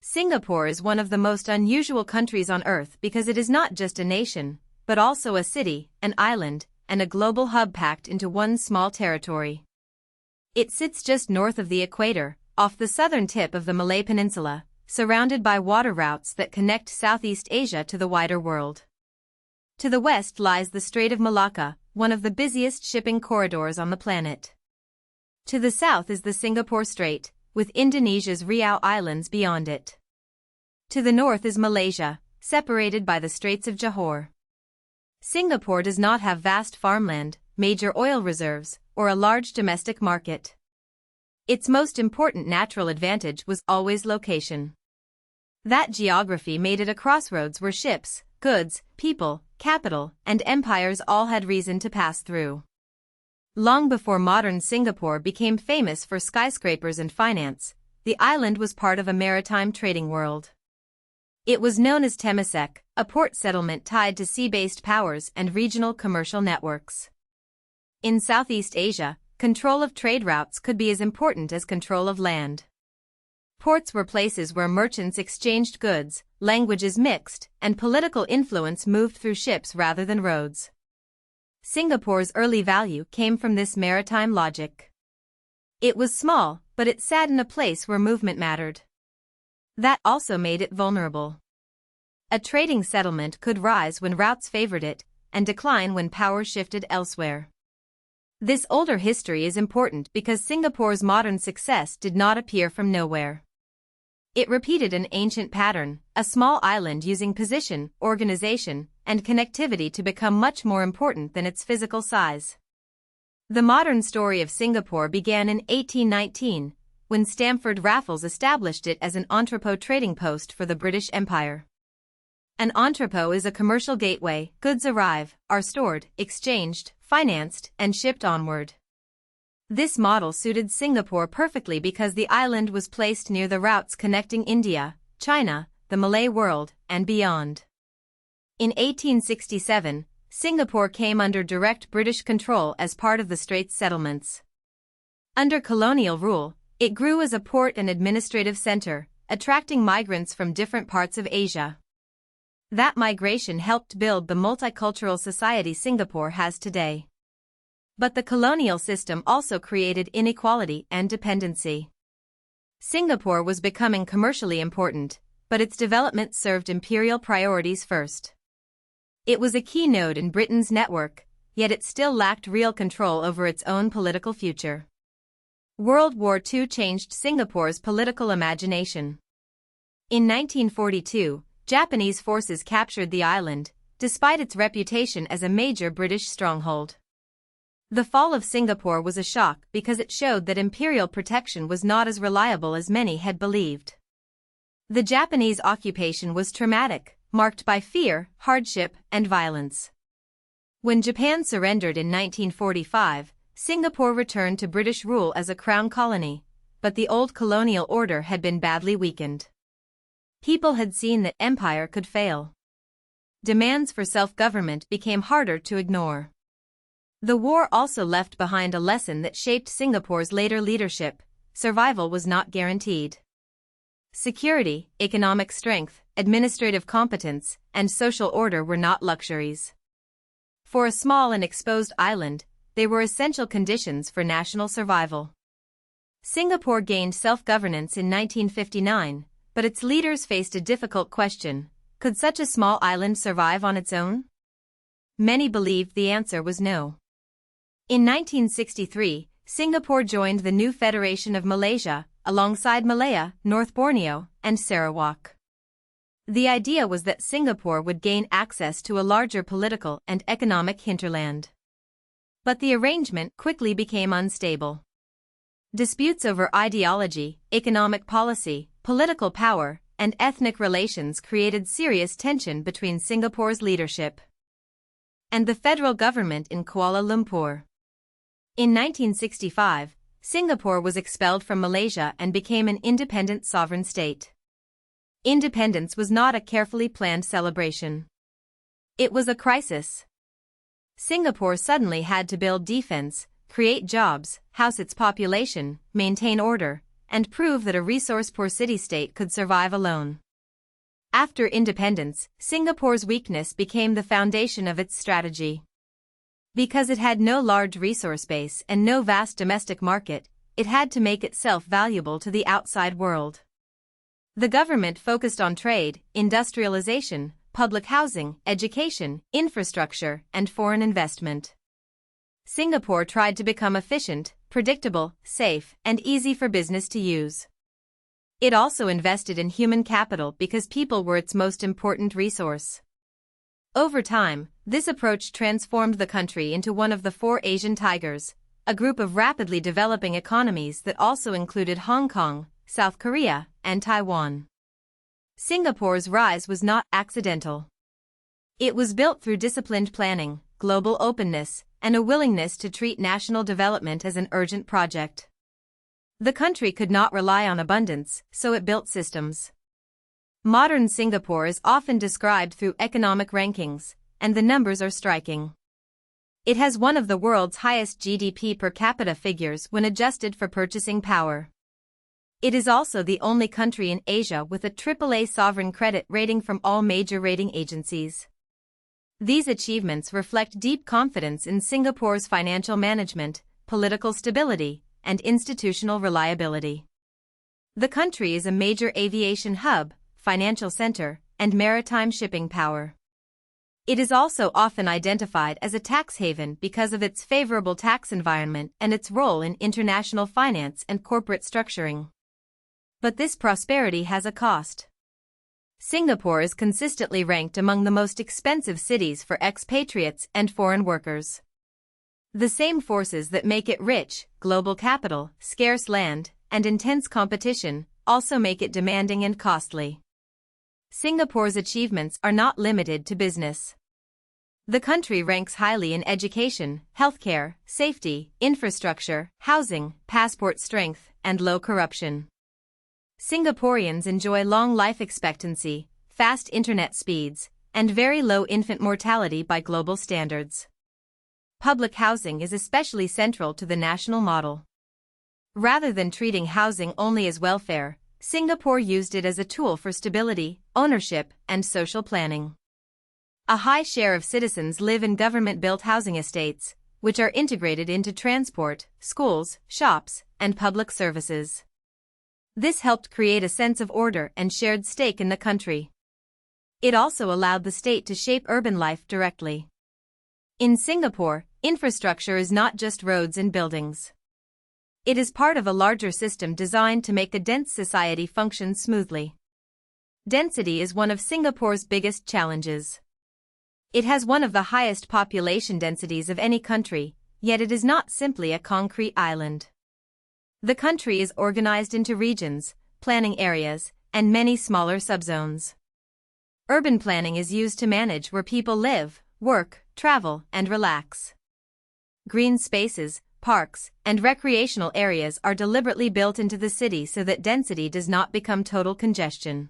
Singapore is one of the most unusual countries on Earth because it is not just a nation, but also a city, an island, and a global hub packed into one small territory. It sits just north of the equator, off the southern tip of the Malay Peninsula, surrounded by water routes that connect Southeast Asia to the wider world. To the west lies the Strait of Malacca, one of the busiest shipping corridors on the planet. To the south is the Singapore Strait, with Indonesia's Riau Islands beyond it. To the north is Malaysia, separated by the Straits of Johor. Singapore does not have vast farmland, major oil reserves, or a large domestic market. Its most important natural advantage was always location. That geography made it a crossroads where ships, goods, people, capital, and empires all had reason to pass through. Long before modern Singapore became famous for skyscrapers and finance, the island was part of a maritime trading world. It was known as Temasek, a port settlement tied to sea-based powers and regional commercial networks. In Southeast Asia, control of trade routes could be as important as control of land. Ports were places where merchants exchanged goods, languages mixed, and political influence moved through ships rather than roads. Singapore's early value came from this maritime logic. It was small, but it sat in a place where movement mattered. That also made it vulnerable. A trading settlement could rise when routes favored it, and decline when power shifted elsewhere. This older history is important because Singapore's modern success did not appear from nowhere. It repeated an ancient pattern, a small island using position, organization, and connectivity to become much more important than its physical size. The modern story of Singapore began in 1819, when Stamford Raffles established it as an entrepot trading post for the British Empire. An entrepot is a commercial gateway. Goods arrive, are stored, exchanged, financed, and shipped onward. This model suited Singapore perfectly because the island was placed near the routes connecting India, China, the Malay world, and beyond. In 1867, Singapore came under direct British control as part of the Straits settlements. Under colonial rule, it grew as a port and administrative center, attracting migrants from different parts of Asia. That migration helped build the multicultural society Singapore has today. But the colonial system also created inequality and dependency. Singapore was becoming commercially important, but its development served imperial priorities first. It was a key node in Britain's network, yet it still lacked real control over its own political future. World War II changed Singapore's political imagination. In 1942, Japanese forces captured the island, despite its reputation as a major British stronghold. The fall of Singapore was a shock because it showed that imperial protection was not as reliable as many had believed. The Japanese occupation was traumatic, marked by fear, hardship, and violence. When Japan surrendered in 1945, Singapore returned to British rule as a crown colony, but the old colonial order had been badly weakened. People had seen that empire could fail. Demands for self-government became harder to ignore. The war also left behind a lesson that shaped Singapore's later leadership: survival was not guaranteed. Security, economic strength, administrative competence, and social order were not luxuries. For a small and exposed island, they were essential conditions for national survival. Singapore gained self-governance in 1959, but its leaders faced a difficult question: could such a small island survive on its own? Many believed the answer was no. In 1963, Singapore joined the new Federation of Malaysia, alongside Malaya, North Borneo, and Sarawak. The idea was that Singapore would gain access to a larger political and economic hinterland. But the arrangement quickly became unstable. Disputes over ideology, economic policy, political power, and ethnic relations created serious tension between Singapore's leadership and the federal government in Kuala Lumpur. In 1965, Singapore was expelled from Malaysia and became an independent sovereign state. Independence was not a carefully planned celebration. It was a crisis. Singapore suddenly had to build defense, create jobs, house its population, maintain order, and prove that a resource-poor city-state could survive alone. After independence, Singapore's weakness became the foundation of its strategy. Because it had no large resource base and no vast domestic market, it had to make itself valuable to the outside world. The government focused on trade, industrialization, public housing, education, infrastructure, and foreign investment. Singapore tried to become efficient, predictable, safe, and easy for business to use. It also invested in human capital because people were its most important resource. Over time, this approach transformed the country into one of the four Asian tigers, a group of rapidly developing economies that also included Hong Kong, South Korea, and Taiwan. Singapore's rise was not accidental. It was built through disciplined planning, global openness, and a willingness to treat national development as an urgent project. The country could not rely on abundance, so it built systems. Modern Singapore is often described through economic rankings, and the numbers are striking. It has one of the world's highest GDP per capita figures when adjusted for purchasing power. It is also the only country in Asia with a AAA sovereign credit rating from all major rating agencies. These achievements reflect deep confidence in Singapore's financial management, political stability, and institutional reliability. The country is a major aviation hub, financial center, and maritime shipping power. It is also often identified as a tax haven because of its favorable tax environment and its role in international finance and corporate structuring. But this prosperity has a cost. Singapore is consistently ranked among the most expensive cities for expatriates and foreign workers. The same forces that make it rich, global capital, scarce land, and intense competition, also make it demanding and costly. Singapore's achievements are not limited to business. The country ranks highly in education, healthcare, safety, infrastructure, housing, passport strength, and low corruption. Singaporeans enjoy long life expectancy, fast internet speeds, and very low infant mortality by global standards. Public housing is especially central to the national model. Rather than treating housing only as welfare, Singapore used it as a tool for stability, ownership, and social planning. A high share of citizens live in government-built housing estates, which are integrated into transport, schools, shops, and public services. This helped create a sense of order and shared stake in the country. It also allowed the state to shape urban life directly. In Singapore, infrastructure is not just roads and buildings. It is part of a larger system designed to make a dense society function smoothly. Density is one of Singapore's biggest challenges. It has one of the highest population densities of any country, yet it is not simply a concrete island. The country is organized into regions, planning areas, and many smaller subzones. Urban planning is used to manage where people live, work, travel, and relax. Green spaces, parks, and recreational areas are deliberately built into the city so that density does not become total congestion.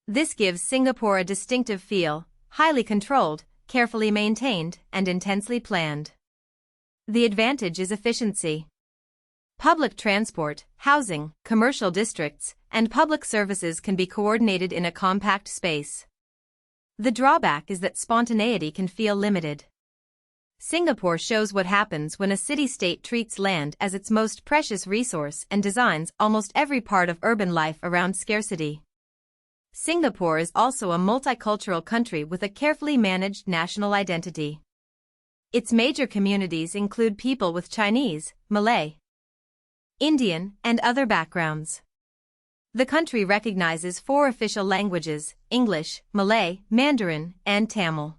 This gives Singapore a distinctive feel, highly controlled, carefully maintained, and intensely planned. The advantage is efficiency. Public transport, housing, commercial districts, and public services can be coordinated in a compact space. The drawback is that spontaneity can feel limited. Singapore shows what happens when a city-state treats land as its most precious resource and designs almost every part of urban life around scarcity. Singapore is also a multicultural country with a carefully managed national identity. Its major communities include people with Chinese, Malay, Indian, and other backgrounds. The country recognizes 4 official languages: English, Malay, Mandarin, and Tamil.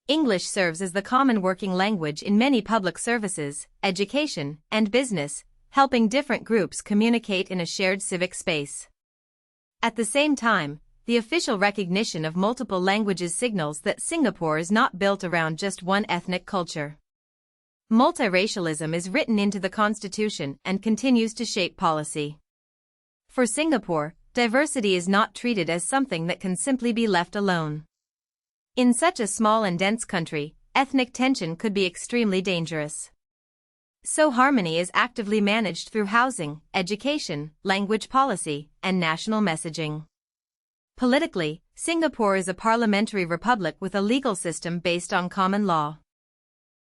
English serves as the common working language in many public services, education, and business, helping different groups communicate in a shared civic space. At the same time, the official recognition of multiple languages signals that Singapore is not built around just one ethnic culture. Multiracialism is written into the constitution and continues to shape policy. For Singapore, diversity is not treated as something that can simply be left alone. In such a small and dense country, ethnic tension could be extremely dangerous. So harmony is actively managed through housing, education, language policy, and national messaging. Politically, Singapore is a parliamentary republic with a legal system based on common law.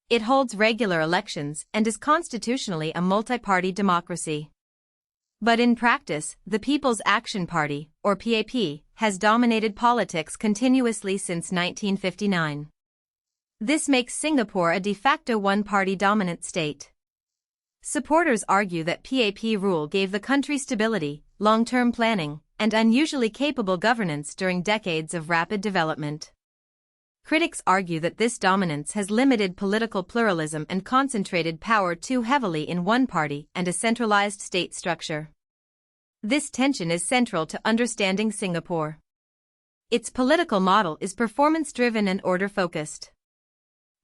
It holds regular elections and is constitutionally a multi-party democracy. But in practice, the People's Action Party, or PAP, has dominated politics continuously since 1959. This makes Singapore a de facto one-party dominant state. Supporters argue that PAP rule gave the country stability, long-term planning, and unusually capable governance during decades of rapid development. Critics argue that this dominance has limited political pluralism and concentrated power too heavily in one party and a centralized state structure. This tension is central to understanding Singapore. Its political model is performance-driven and order-focused.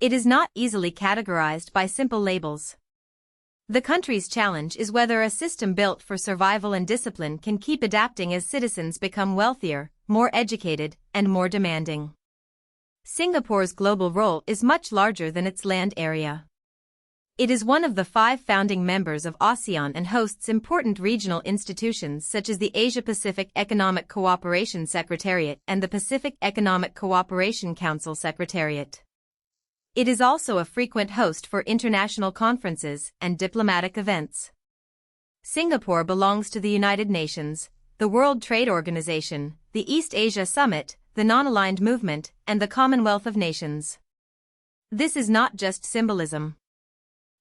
It is not easily categorized by simple labels. The country's challenge is whether a system built for survival and discipline can keep adapting as citizens become wealthier, more educated, and more demanding. Singapore's global role is much larger than its land area. It is one of the 5 founding members of ASEAN and hosts important regional institutions such as the Asia-Pacific Economic Cooperation Secretariat and the Pacific Economic Cooperation Council Secretariat. It is also a frequent host for international conferences and diplomatic events. Singapore belongs to the United Nations, the World Trade Organization, the East Asia Summit, the Non-Aligned Movement, and the Commonwealth of Nations. This is not just symbolism.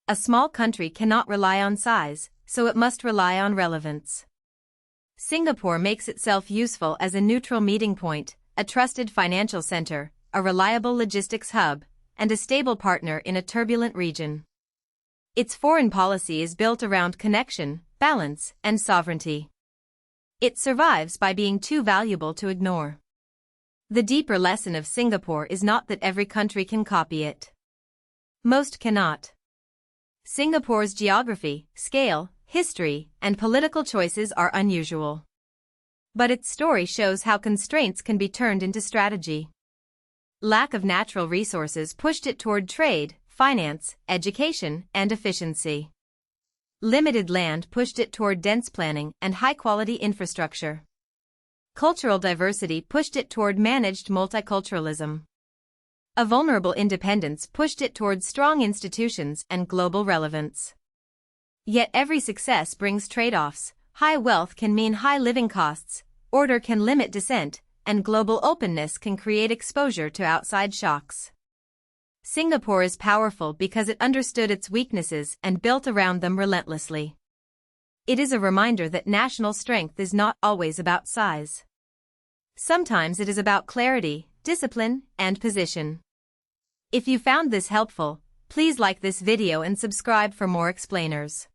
A small country cannot rely on size, so it must rely on relevance. Singapore makes itself useful as a neutral meeting point, a trusted financial center, a reliable logistics hub, and a stable partner in a turbulent region. Its foreign policy is built around connection, balance, and sovereignty. It survives by being too valuable to ignore. The deeper lesson of Singapore is not that every country can copy it. Most cannot. Singapore's geography, scale, history, and political choices are unusual. But its story shows how constraints can be turned into strategy. Lack of natural resources pushed it toward trade, finance, education, and efficiency. Limited land pushed it toward dense planning and high-quality infrastructure. Cultural diversity pushed it toward managed multiculturalism. A vulnerable independence pushed it toward strong institutions and global relevance. Yet every success brings trade-offs. High wealth can mean high living costs, order can limit dissent, and global openness can create exposure to outside shocks. Singapore is powerful because it understood its weaknesses and built around them relentlessly. It is a reminder that national strength is not always about size. Sometimes it is about clarity, discipline, and position. If you found this helpful, please like this video and subscribe for more explainers.